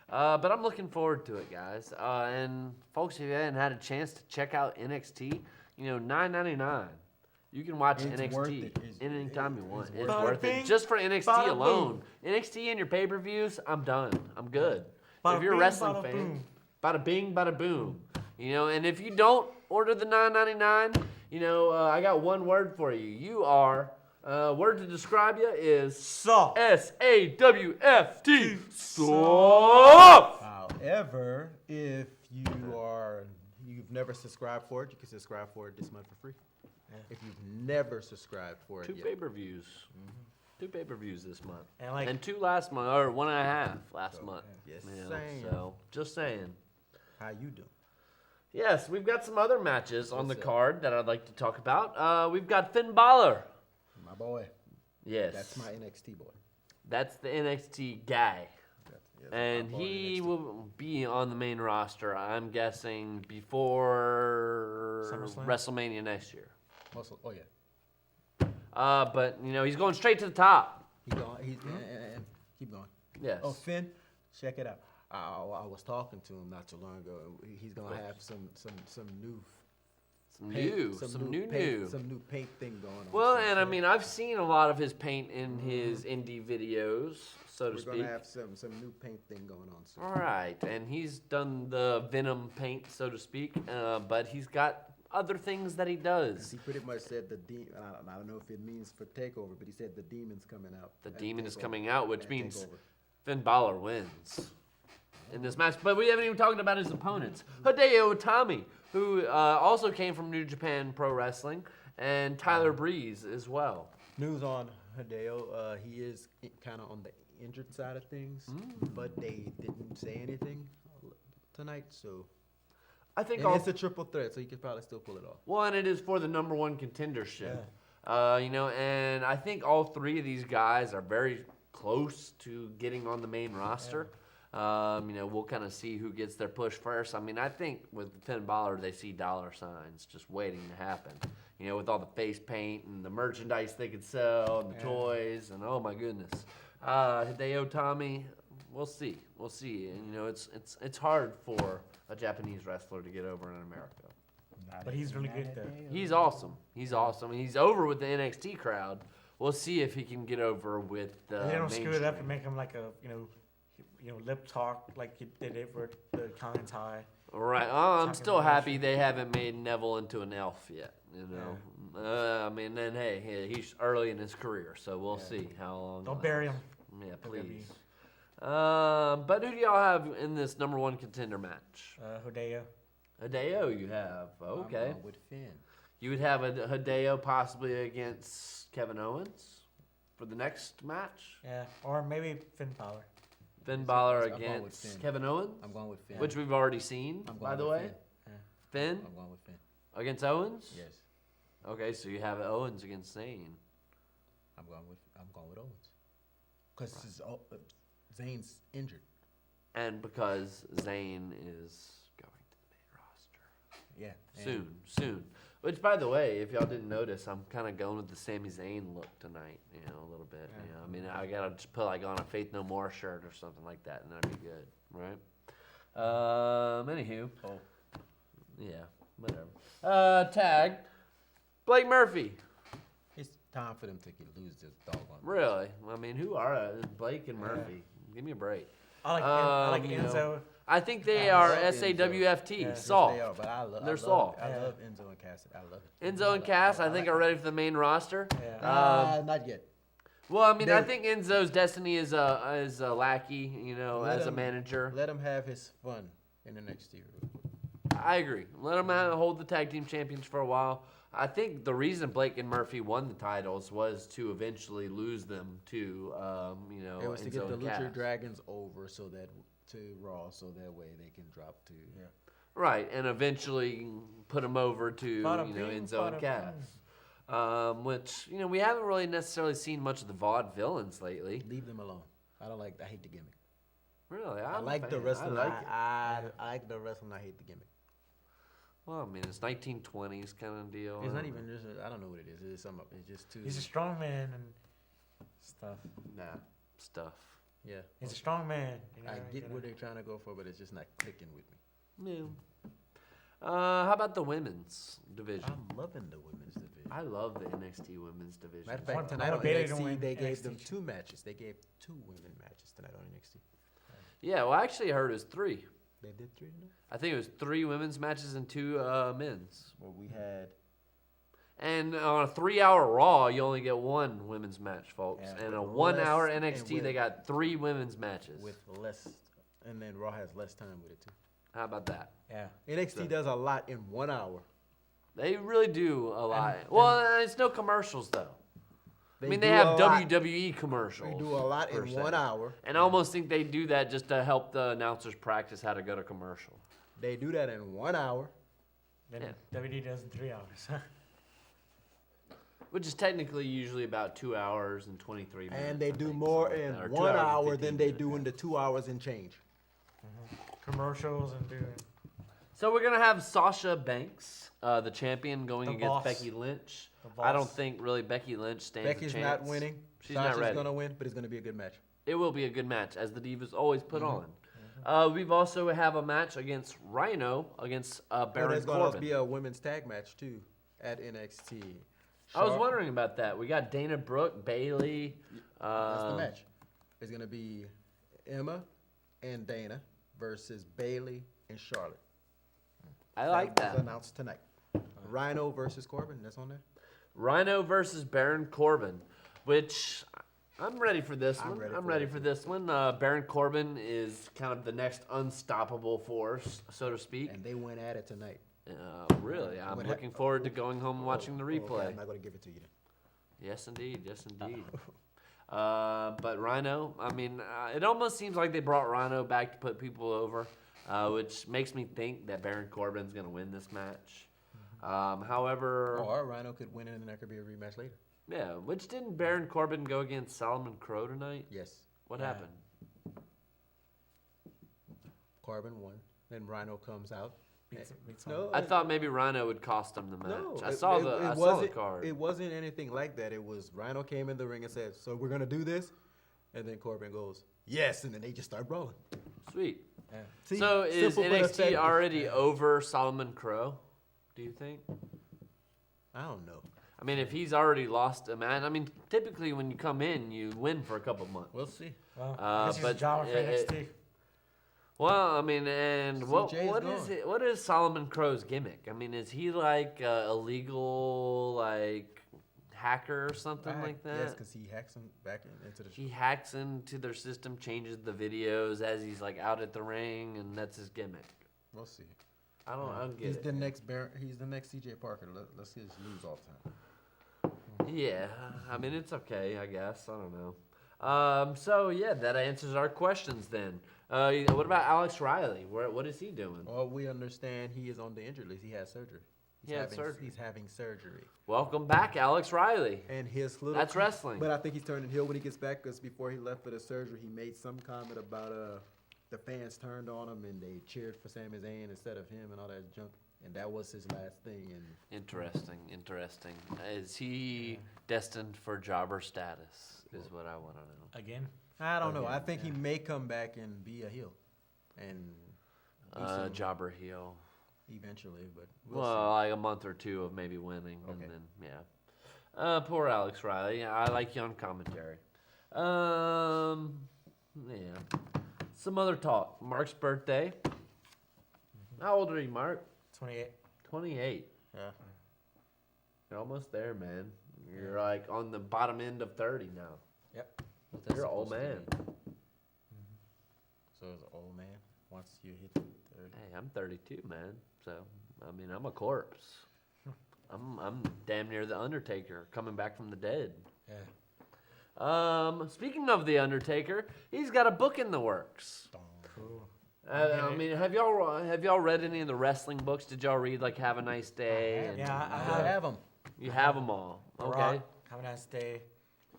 But I'm looking forward to it, guys. And folks, if you haven't had a chance to check out NXT, you know, $9.99. You can watch It's worth NXT it. anytime you want. It's Bada worth bing, it. Just for NXT bada alone. NXT and your pay-per-views, I'm done. I'm good. Bada If you're a bing, wrestling bada fan, boom. bada bing, bada boom. You know, and if you don't order the $9.99, you know, I got one word for you. You are, word to describe you is Soft. SAWFT. Soft. However, if you've never subscribed for it, you can subscribe for it this month for free. If you've never subscribed for it Two yet. pay-per-views. 2 pay-per-views this month. And 2 last month, or 1.5 last month. Yes, You know, saying. so, just saying. How you doing? Yes, we've got some other matches on the What's up? card that I'd like to talk about. We've got Finn Balor. My boy. Yes. That's my NXT boy. That's the NXT guy. Yes, And my boy he NXT. will be on the main roster, I'm guessing, before SummerSlam? WrestleMania next year. Also, oh yeah. But, you know, he's going straight to the top. He's going. And keep going. Yes. Oh, Finn, check it out. I was talking to him not too long ago. He's gonna have some Some new paint thing going on. Well, and I mean, I've seen a lot of his paint in his indie videos, so to We're speak. gonna have some new paint thing going on soon. All right, and he's done the Venom paint, so to speak, but he's got other things that he does. He pretty much said I don't know if it means for Takeover, but he said the demon's coming out. The demon is coming out, which at means Takeover. Finn Balor wins in this match. But we haven't even talked about his opponents. Hideo Itami, who also came from New Japan Pro Wrestling, and Tyler Breeze as well. News on Hideo. He is kind of on the injured side of things, but they didn't say anything tonight, so. I think And it's a triple threat, so he could probably still pull it off. Well, and it is for the number one contendership. Yeah. And I think all three of these guys are very close to getting on the main roster. We'll kind of see who gets their push first. I mean, I think with Finn Balor, they see dollar signs just waiting to happen. With all the face paint and the merchandise they could sell and the toys and oh my goodness. Hideo Itami, we'll see. We'll see. And it's hard for a Japanese wrestler to get over in America. But he's really good though. He's awesome. He's awesome. He's over with the NXT crowd. We'll see if he can get over with the They don't screw it up and mainstream. make him like a lip talk like he did it for the Collins High. All right. I'm Talking still about happy they haven't made Neville into an elf yet. He's early in his career, so we'll see how long. Don't bury him. Yeah, WWE. please. But who do y'all have in this number one contender match? Hideo. Hideo, you have. Okay. I'm going with Finn. You would have a Hideo possibly against Kevin Owens for the next match. Yeah, or maybe Finn Balor. Finn Balor I'm going with against Finn. Kevin Owens, I'm going with Finn. which we've already seen, I'm going by the with way. Finn. Finn I'm going with Finn. against Owens. Yes, Okay, so you have Owens against Zayn. I'm going with Owens. Because Zayn's injured. And because Zayn is going to the main roster Yeah. soon. Which, by the way, if y'all didn't notice, I'm kind of going with the Sami Zayn look tonight. A little bit. I mean, I gotta just put like on a Faith No More shirt or something like that, and that'd be good, right? Anywho. Oh. Yeah, whatever. Tag. Blake Murphy. It's time for them to lose this doggone. Really? I mean, who are Blake and Murphy? Give me a break. I like You know, Enzo. I think they I are love Enzo. SAWFT. Yeah. Saul. They are, but I love. They're I Saul. love, I Yeah. love Enzo and Cassidy. I love it. Enzo and Cass, I think, are ready for the main roster. Yeah. Not yet. Well, I mean, I They're- think Enzo's destiny is a lackey, Let as a him- manager. Let him have his fun in the next year. I agree. Let him hold the tag team champions for a while. I think the reason Blake and Murphy won the titles was to eventually lose them to, It was to Enzo get the and Lucha Cass. Dragons over to Raw, so that way they can drop to. Yeah. Right, and eventually put them over to Bada bing, Enzo and bada Cass. Which we haven't really necessarily seen much of the vaudevillains lately. Leave them alone. I hate the gimmick. Really, I I'm a like the fan. wrestling. I like it. I like the wrestling. I hate the gimmick. Well, I mean, it's 1920s kind of deal. It's not even just. I don't know what it is. It's something. It's just too. He's a strong man and stuff. stuff. Yeah. He's a strong man. I get what they're trying to go for, but it's just not clicking with me. Yeah. How about the women's division? I'm loving the women's division. I love the NXT women's division. Matter of I fact, want tonight on Bayley to NXT, win they gave NXT. them 2 matches. They gave 2 women matches tonight on NXT. Yeah, well, actually, I heard it was 3. They did 3 tonight? I think it was 3 women's matches and 2 men's. Well, we had. And on a 3-hour Raw, you only get 1 women's match, folks. Yeah, and a but 1-hour less- and NXT, with- they got 3 women's matches. With less. And then Raw has less time with it, too. How about that? Yeah. NXT does a lot in 1 hour. They really do a lot. And- Well, it's no commercials, though. I mean, they do have a lot. WWE commercials. They do a lot per in se. 1 hour. And I almost think they do that just to help the announcers practice how to go to commercial. They do that in 1 hour. Then Yeah. WD does in 3 hours. Which is technically usually about 2 hours and 23 minutes. And they I do think, more something in like that, or 2 1 hours and hour 15 than they minutes. do in the 2 hours and change. Commercials and doing. So we're gonna have Sasha Banks, the champion, going The against boss. Becky Lynch. The I don't boss. think really Becky Lynch stands Becky's a chance. not winning. She's Sasha's not ready. going to win, but it's going to be a good match. It will be a good match, as the Divas always put on. We've also have a match against Rhino against Baron There's going to Corbin. be a women's tag match too at NXT. I was wondering about that. We got Dana Brooke, Bailey. That's the match. It's going to be Emma and Dana versus Bailey and Charlotte. I like was that. announced tonight. Rhino versus Corbin. That's on there. Rhino versus Baron Corbin, which I'm ready for this I'm one. ready I'm for ready it, for too. this one. Baron Corbin is kind of the next unstoppable force, so to speak. And they went at it tonight. Really, I'm What looking forward to going home and watching the Okay, replay. I'm not going to give it to you then. Yes, indeed. Yes, indeed. But Rhino, I mean, it almost seems like they brought Rhino back to put people over, which makes me think that Baron Corbin's going to win this match. However, Or Rhino could win it and there could be a rematch later. yeah, which didn't Baron Corbin go against Solomon Crow tonight? Yes. What happened? Corbin won. Then Rhino comes out. Beats No, I thought maybe Rhino would cost him the match. No, I saw the card. It wasn't anything like that. It was Rhino came in the ring and said, "So we're gonna do this," and then Corbin goes, "Yes," and then they just start brawling. Sweet. See, So is simple but NXT effective. already over Solomon Crow? Do you think? I don't know. I mean, if he's already lost a match, I mean, typically when you come in, you win for a couple months. We'll see. Well, I guess he's a but jobber for it- NXT. Well, I mean, and what CJ is what is gone. it? What is Solomon Crow's gimmick? I mean, is he like a illegal like hacker or something like that? Yes, because he hacks him back into the. He hacks into their system, changes the videos as he's like out at the ring, and that's his gimmick. We'll see. I don't get He's it. the next He's the next CJ Parker. Let's just lose all the time. Yeah, I mean it's okay, I guess. I don't know. So yeah, that answers our questions then. What about Alex Riley? What is he doing? Well, we understand he is on the injured list. He had surgery. He had surgery. He's having surgery. Welcome back, Alex Riley. And his little. That's wrestling. But I think he's turning heel when he gets back because before he left for the surgery, he made some comment about the fans turned on him and they cheered for Sami Zayn instead of him and all that junk. And that was his last thing. And Interesting. Is he destined for jobber status? Is what I want to know. Again? I don't know. Again, I think he may come back and be a heel, and do some Jobber heel. eventually. But we'll Well, like a month or two of maybe winning, Okay. and then yeah. Poor Alex Riley. I like you on commentary. Yeah. Some other talk. Mark's birthday. How old are you, Mark? 28. 28. see. Yeah. You're almost there, man. You're like on the bottom end of 30 now. Yep. What's that You're an old supposed to man. mean? So as an old man, once you hit 30. Hey, I'm 32, man. So, I mean, I'm a corpse. I'm damn near the Undertaker coming back from the dead. Yeah. Speaking of the Undertaker, he's got a book in the works. Cool. I mean, have y'all read any of the wrestling books? Did y'all read like Have a Nice Day? and- Yeah, I have him. You have them all. The Okay. Rock, have a nice day.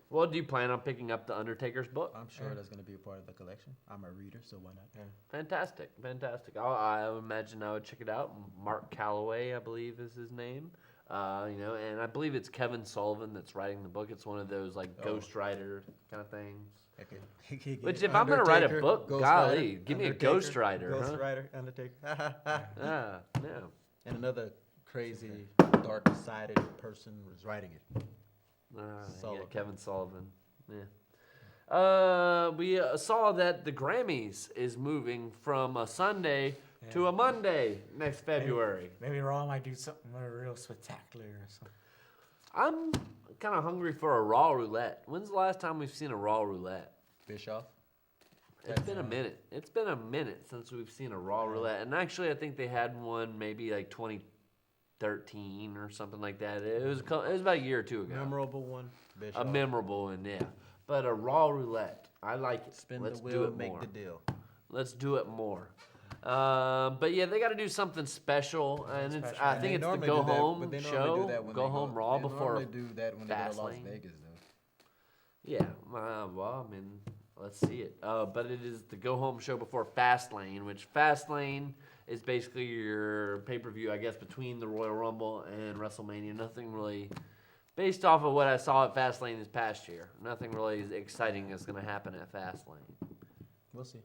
Well, do you plan on picking up the Undertaker's book? I'm sure that's going to be a part of the collection. I'm a reader, so why not? Yeah. Fantastic. I would imagine I would check it out. Mark Calloway, I believe, is his name. And I believe it's Kevin Sullivan that's writing the book. It's one of those like ghostwriter kind of things. Okay. Which, if I'm gonna write a Undertaker, book, Ghost golly, Rider, give me a Undertaker, ghostwriter, Ghost huh? Rider, Undertaker. Yeah. And another crazy, dark-sided person was writing it. Yeah, Sullivan. Kevin Sullivan. Yeah. We saw that the Grammys is moving from a Sunday to a Monday next February. Maybe Raw might do something real spectacular or something. I'm kind of hungry for a Raw roulette. When's the last time we've seen a Raw roulette? Bischoff. It's been a minute. It's been a minute since we've seen a Raw roulette. And actually, I think they had one maybe like 2013 or something like that. It was about a year or two ago. Memorable one. Bischoff. A memorable one, yeah. But a Raw roulette, I like it. Spin Let's the do wheel, it make more. the deal. Let's do it more. But yeah, they got to do something special, and it's. Special. I And think they it's the normally go do that- home but they normally show, do that when go they home Raw they before. normally do that when they go to Las Fastlane. Vegas, though. Yeah, well, I mean, let's see it. But it is the go home show before Fastlane, which Fastlane is basically your pay-per-view, I guess, between the Royal Rumble and WrestleMania. Nothing really, based off of what I saw at Fastlane this past year, nothing really exciting is going to happen at Fastlane. We'll see.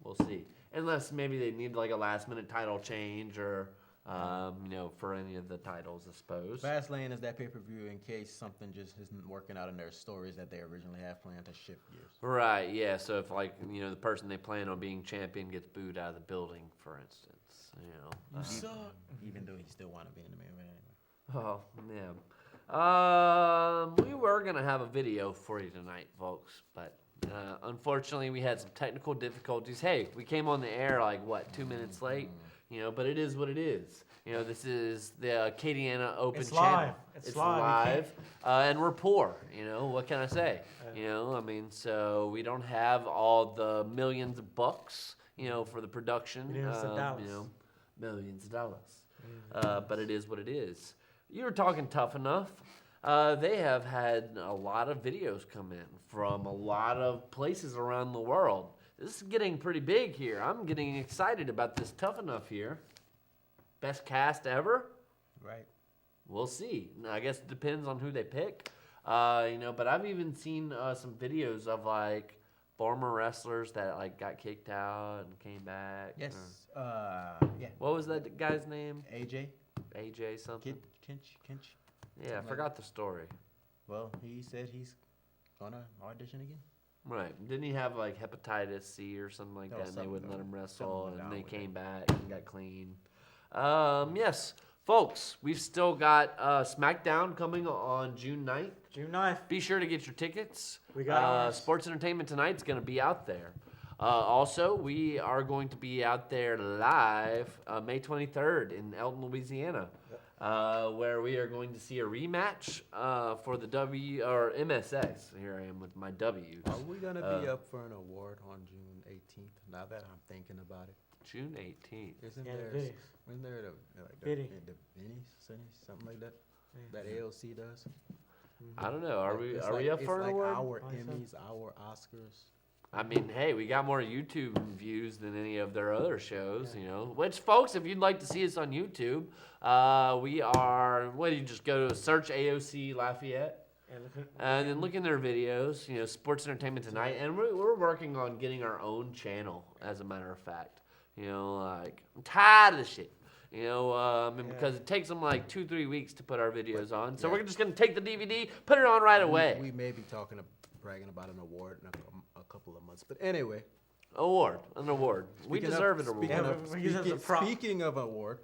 We'll see. Unless maybe they need like a last-minute title change or, for any of the titles, I suppose. Fastlane is that pay-per-view in case something just isn't working out in their stories that they originally have planned to shift gears. Right, yeah. So if the person they plan on being champion gets booed out of the building, for instance, You suck. Even though he still want to be in the main event anyway. Oh, yeah. We were going to have a video for you tonight, folks, but unfortunately we had some technical difficulties. Hey, we came on the air 2 minutes late, but it is what it is. This is the Acadiana Open It's channel. live. It's live. And we're poor, what can I say? So we don't have all the millions of bucks, for the production. Millions of dollars. Millions of dollars. But it is what it is. You were talking Tough Enough. They have had a lot of videos come in from a lot of places around the world. This is getting pretty big here. I'm getting excited about this Tough Enough here. Best cast ever? Right. We'll see. I guess it depends on who they pick. But I've even seen some videos of former wrestlers that got kicked out and came back. Yes. Yeah. What was that guy's name? AJ something. Kinch. Yeah, I forgot the story. Well, he said he's gonna audition again. Right. Didn't he have hepatitis C or something like that, and they wouldn't let him wrestle, and they came back and got clean. Yes, folks, we've still got SmackDown coming on June 9th. June 9th. Be sure to get your tickets. We got ours. Sports Entertainment Tonight's going to be out there. Also, we are going to be out there live May 23rd in Elton, Louisiana, where we are going to see a rematch for the MSX. Here I am with my W's. Are we gonna be up for an award on June 18th? Now that I'm thinking about it. June 18th. Isn't Yeah, there? the Vinnies. Isn't there the Vinny. Vinnies, something like that? That AOC does. I don't know. Are we It's up for an it's award? Our I think so. Emmys, our Oscars. I mean, hey, we got more YouTube views than any of their other shows, Which, folks, if you'd like to see us on YouTube, we are, you just go to search AOC Lafayette, and then look in their videos, Sports Entertainment Tonight, and we're working on getting our own channel, as a matter of fact. I'm tired of this shit. Because it takes them 2-3 weeks to put our videos on. So we're just going to take the DVD, put it on right away. We may be bragging about an award in a couple of months. But anyway. An award. We deserve an award. Speaking of award,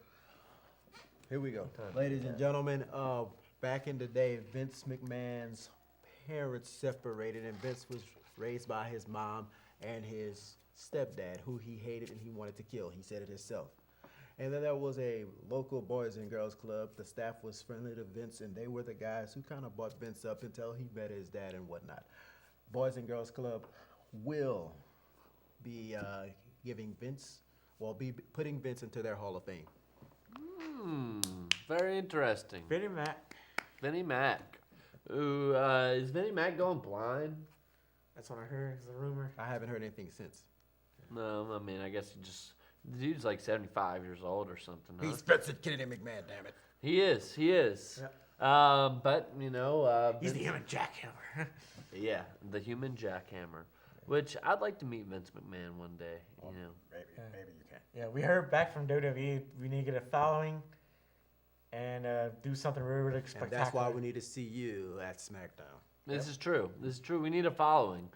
here we go. Ladies and gentlemen, back in the day, Vince McMahon's parents separated, and Vince was raised by his mom and his stepdad, who he hated and he wanted to kill. He said it himself. And then there was a local Boys and Girls Club. The staff was friendly to Vince, and they were the guys who kind of brought Vince up until he met his dad and whatnot. Boys and Girls Club will be be putting Vince into their Hall of Fame. Very interesting. Vinny Mac. Ooh, is Vinny Mac going blind? That's what I heard. It's a rumor. I haven't heard anything since. No, I mean, I guess the dude's 75 years old or something. Huh? He's Vincent Kennedy McMahon, damn it. He is. Yeah. But, He's the human jackhammer. Yeah, the human jackhammer. Which I'd like to meet Vince McMahon one day, Maybe you can. Yeah, we heard back from WWE. We need to get a following and do something really spectacular. And that's why we need to see you at SmackDown. This is true. We need a following.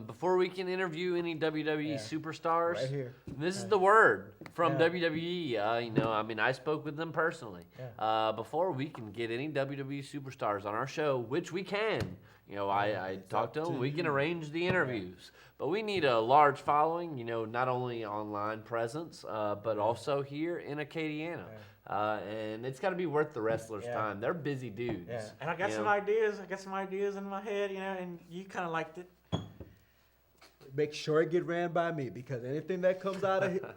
Before we can interview any WWE superstars, Right here. this is the word from Yeah. WWE. I spoke with them personally. Yeah. Before we can get any WWE superstars on our show, which we can, I talked to them. We can arrange the interviews, but we need a large following. Not only online presence, but also here in Acadiana. And it's got to be worth the wrestlers' time. They're busy dudes. Yeah, and I got some ideas. In my head, and you kind of liked it. Make sure it get ran by me, because anything that comes out of here,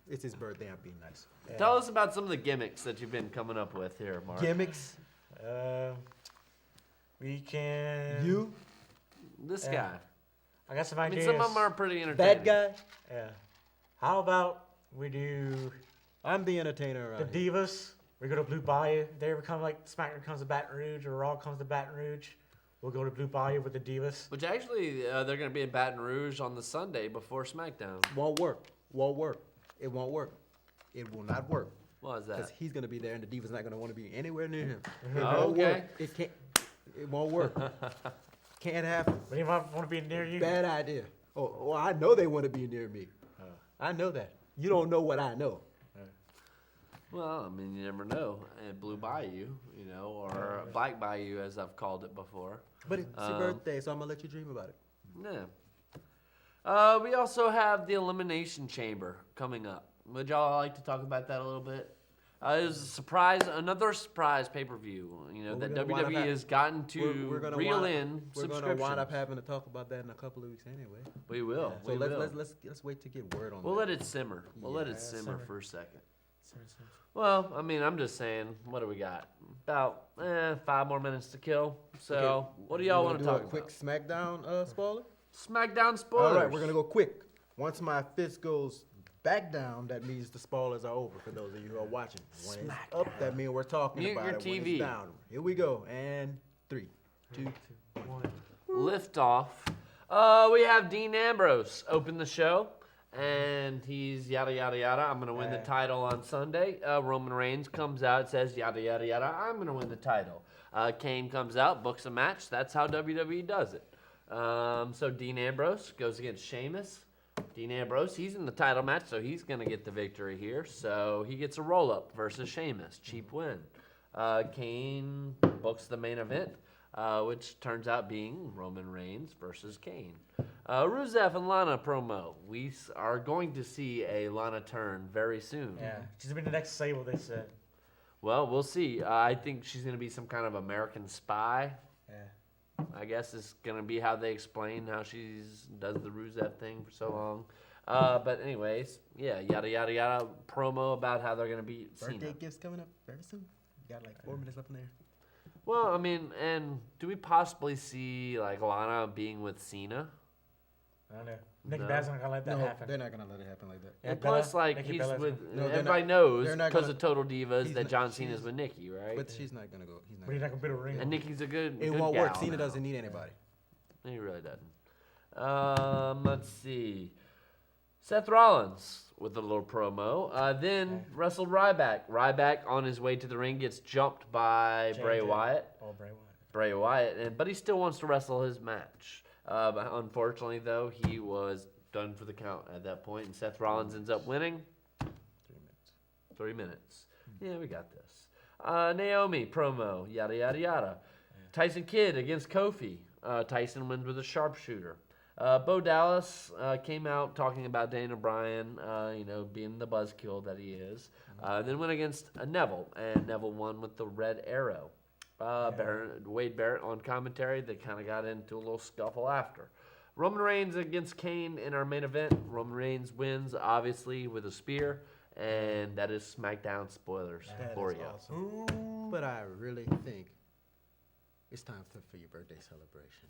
it's his birthday. I'm being nice. Yeah. Tell us about some of the gimmicks that you've been coming up with here, Mark. Gimmicks. We can. This Yeah. guy. I got some I mean, ideas. some of them are pretty entertaining. That guy. Yeah. How about we do I'm the entertainer around the here. Divas? We go to Blue Bayou. They ever come SmackDown comes to Baton Rouge or Raw comes to Baton Rouge. We'll go to Blue Bayou with the Divas. Which actually, they're going to be in Baton Rouge on the Sunday before SmackDown. Won't work. Won't work. It won't work. It will not work. Why is Because that? he's going to be there, and the Divas not going to want to be anywhere near him. It Oh, won't okay. work. It can't. It won't work. Can't happen. But he might want to be near you. Bad idea. Oh, well, I know they want to be near me. I know that. You don't know what I know. Well, I mean, you never know. Blue Bayou, or Black Bayou, as I've called it before. But it's your birthday, so I'm going to let you dream about it. Yeah. We also have the Elimination Chamber coming up. Would y'all like to talk about that a little bit? It was a surprise, another surprise pay-per-view. That WWE has gotten to reel in We're subscriptions. going to wind up having to talk about that in a couple of weeks anyway. We will. So we will. let's wait to get word on We'll that. let it simmer. We'll let it Yeah, simmer simmer. for a second. Sorry. Well, I mean, I'm just saying, what do we got? About 5 more minutes to kill. So, Okay, what do y'all you want to wanna talk do a quick SmackDown spoiler? SmackDown spoilers. All right, we're going to go quick. Once my fist goes back down, that means the spoilers are over for those of you who are watching. When it's up, that means we're talking Mute about your it. When TV. it's down. Here we go. And 3, 2, Lift off. We have Dean Ambrose open the show, and he's yada yada yada. I'm gonna win the title on Sunday. Roman Reigns comes out, says yada yada yada. I'm gonna win the title. Kane comes out, books a match. That's how WWE does it. So Dean Ambrose goes against Sheamus. Dean Ambrose, he's in the title match, so he's gonna get the victory here. So he gets a roll up versus Sheamus, cheap win. Kane books the main event. Which turns out being Roman Reigns versus Kane. Rusev and Lana promo. We are going to see a Lana turn very soon. Yeah, she's gonna be the next Sable. They said. Well, we'll see. I think she's going to be some kind of American spy. Yeah. I guess it's going to be how they explain how she's does the Rusev thing for so long. But anyways, yeah, yada yada yada. Promo about how they're going to beat Cena. birthday gifts coming up very soon. You got like 4 minutes left in there. Well, I mean, and do we possibly see like Lana being with Cena? I don't know. Nikki No. Bell's not gonna let that No, happen. they're not going to let it happen like that. Yeah, And plus, Bella- like Nikki he's Bella's with No, they're everybody not- knows they're not because gonna- of Total Divas he's that not- John Cena's she's- with Nikki, right? But she's not going to go. He's not But he's gonna not gonna build a ring. And Nikki's a good. It good won't work. gal Cena now. doesn't need anybody. He really doesn't. Let's see. Seth Rollins with a little promo. Then wrestled Ryback. Ryback on his way to the ring gets jumped by Bray JJ. Wyatt. Oh, Bray Wyatt. Bray Wyatt, but he still wants to wrestle his match. But unfortunately, though, he was done for the count at that point, and Seth Rollins ends up winning. 3 minutes. Yeah, we got this. Naomi promo, yada yada yada. Tyson Kidd against Kofi. Tyson wins with a sharpshooter. Bo Dallas came out talking about Daniel Bryan, being the buzzkill that he is. Then went against Neville, and Neville won with the red arrow. Wade Barrett on commentary. They kind of got into a little scuffle after. Roman Reigns against Kane in our main event. Roman Reigns wins, obviously, with a spear. And that is SmackDown spoilers That for is you. awesome. But I really think it's time for your birthday celebration.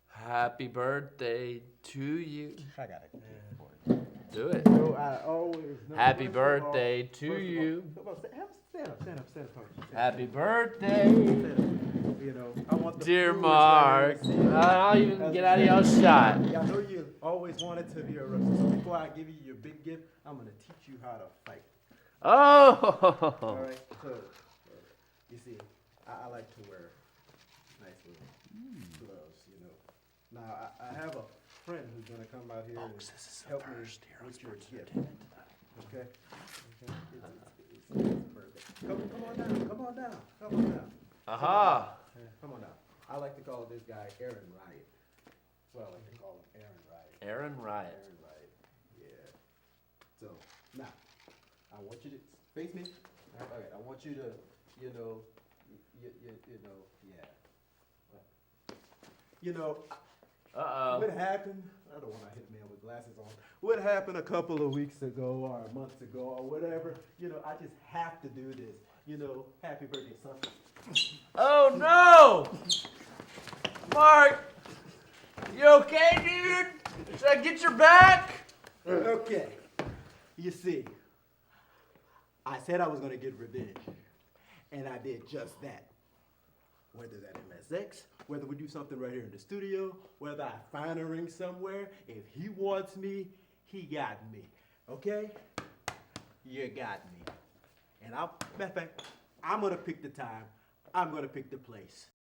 Happy birthday to you. I got it. Do it. So I always know. Happy first of all- birthday to first of all- you. Come on, stand up. Happy birthday, You know, I want the dear food Mark. right here. I'll even get out of your shot. I know you always wanted to be a wrestler. So before I give you your big gift, I'm gonna teach you how to fight. All Oh. right. So you see, I like to wear nice little gloves. You know. Now I have a friend who's gonna come out here and help me with your gift. Okay. It's a birthday. Come on down. Aha. Come on down. I like to call this guy Aaron Riot. That's what I like to call him, Aaron Riot. Aaron Riot. Aaron Riot. Yeah. So now, I want you to face me. All right. I want you to, yeah. Uh-oh. What happened? I don't want to hit man with glasses on. What happened a couple of weeks ago or months ago or whatever? I just have to do this. Happy birthday, son. Oh, no. Mark. You okay, dude? Should I get your back? Okay. You see, I said I was going to get revenge, and I did just that. whether it's at MSX, whether we do something right here in the studio, whether I find a ring somewhere, if he wants me, he got me. Okay? You got me. And matter of fact, I'm gonna pick the time, I'm gonna pick the place.